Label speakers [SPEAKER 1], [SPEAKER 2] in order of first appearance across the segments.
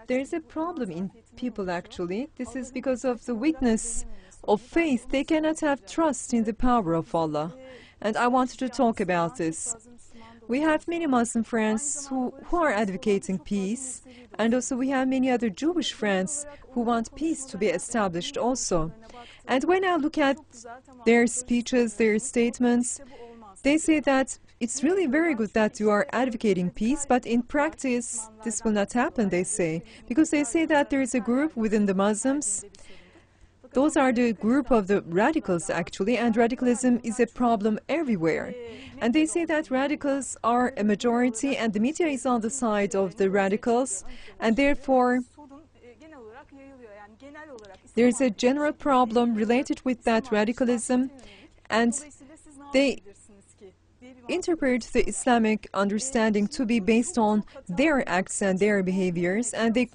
[SPEAKER 1] There is a problem in people actually. This is because of the weakness of faith. They cannot have trust in the power of Allah. And I wanted to talk about this. We have many Muslim friends who are advocating peace, and also we have many other Jewish friends who want peace to be established also. And when I look at their speeches, their statements, they say that it's really very good that you are advocating peace, but in practice, this will not happen, they say. Because they say that there is a group within the Muslims. Those are the group of the radicals, actually, and radicalism is a problem everywhere. And they say that radicals are a majority, and the media is on the side of the radicals, and therefore there is a general problem related with that radicalism, and they interpret the Islamic understanding to be based on their acts and their behaviors, and they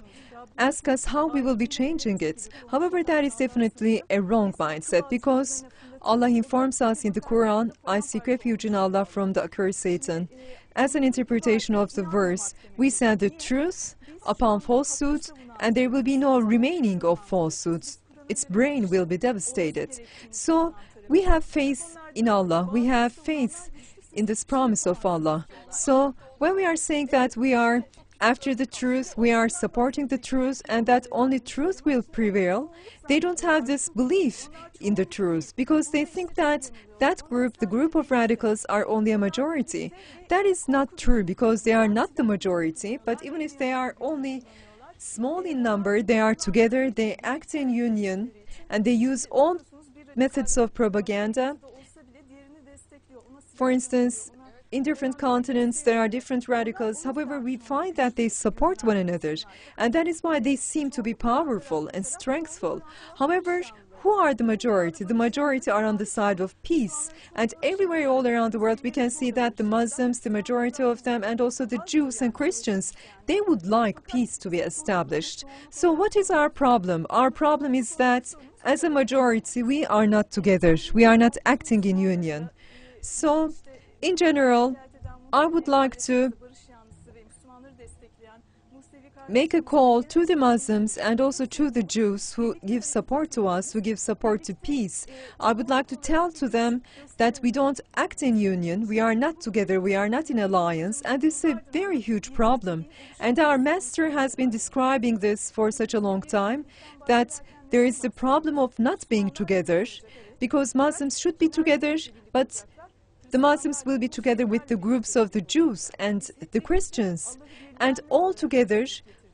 [SPEAKER 1] ask us how we will be changing it. However, that is definitely a wrong mindset, because Allah informs us in the Quran, I seek refuge in Allah from the accursed Satan. As an interpretation of the verse, we send the truth upon falsehood, and there will be no remaining of falsehoods. Its brain will be devastated. So we have faith in Allah, we have faith in this promise of Allah. So when we are saying that we are after the truth, we are supporting the truth, and that only truth will prevail, they don't have this belief in the truth, because they think that that group, the group of radicals, are only a majority. That is not true, because they are not the majority, but even if they are only small in number, they are together, they act in union, and they use all methods of propaganda. For instance, in different continents, there are different radicals. However, we find that they support one another, and that is why they seem to be powerful and strengthful. However, who are the majority? The majority are on the side of peace. And everywhere all around the world, we can see that the Muslims, the majority of them, and also the Jews and Christians, they would like peace to be established. So what is our problem? Our problem is that, as a majority, we are not together. We are not acting in union. So, in general, I would like to make a call to the Muslims and also to the Jews who give support to us, who give support to peace. I would like to tell to them that we don't act in union, we are not together, we are not in alliance, and this is a very huge problem. And our master has been describing this for such a long time, that there is the problem of not being together, because Muslims should be together, but the Muslims will be together with the groups of the Jews and the Christians. And all together,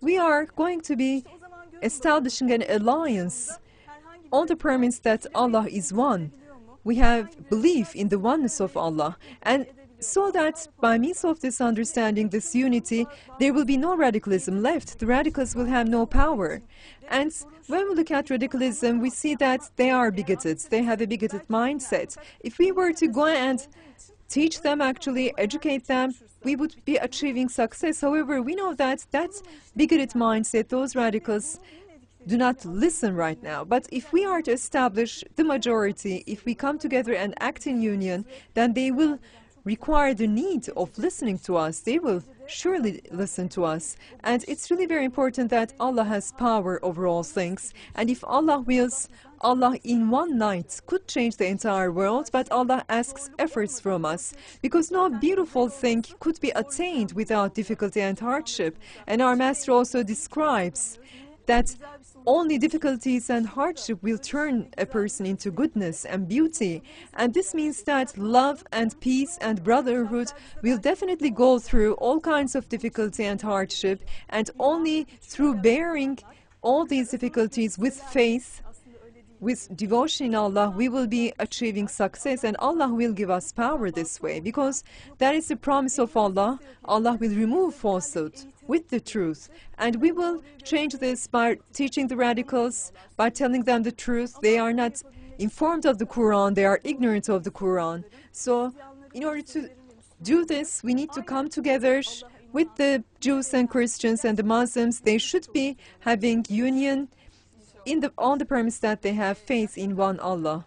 [SPEAKER 1] we are going to be establishing an alliance on the premise that Allah is one. We have belief in the oneness of Allah. And so that by means of this understanding, this unity, there will be no radicalism left. The radicals will have no power. And when we look at radicalism, we see that they are bigoted. They have a bigoted mindset. If we were to go and teach them, actually educate them, we would be achieving success. However, we know that that bigoted mindset, those radicals, do not listen right now. But if we are to establish the majority, if we come together and act in union, then they will require the need of listening to us. They will surely listen to us. And it's really very important that Allah has power over all things. And if Allah wills, Allah in one night could change the entire world, but Allah asks efforts from us, because no beautiful thing could be attained without difficulty and hardship. And our Master also describes that only difficulties and hardship will turn a person into goodness and beauty. And this means that love and peace and brotherhood will definitely go through all kinds of difficulty and hardship, and only through bearing all these difficulties with faith, with devotion in Allah, we will be achieving success, and Allah will give us power this way, because that is the promise of Allah. Allah will remove falsehood with the truth, and we will change this by teaching the radicals, by telling them the truth. They are not informed of the Quran, they are ignorant of the Quran. So in order to do this, we need to come together with the Jews and Christians and the Muslims. They should be having union on the premise that they have faith in one Allah.